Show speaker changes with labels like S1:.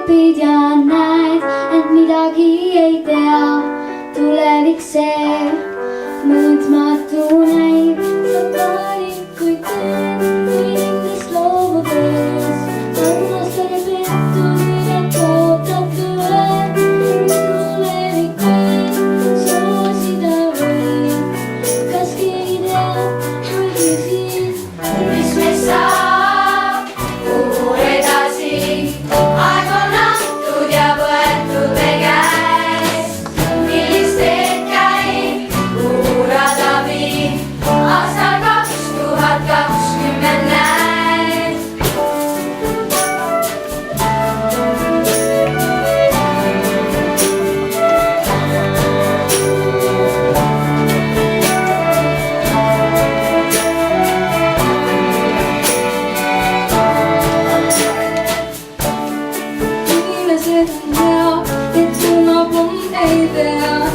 S1: õpid ja näed, et midagi ei tea. Tulevik see mõõtmatu näib, sa valikuid teed, kui endast loobudes. Armastad ja pettud ja ootab tõed, mis tulevik meid soosida võib. Kas keegi teab või küsid,
S2: mis meist saab, kuhu edasi? Aeg on antud ja võetud me käest. Millist teed käib, kuhu rada viib? Aastal 2020 näed.
S1: inimesed on hea, et kumab ei tea.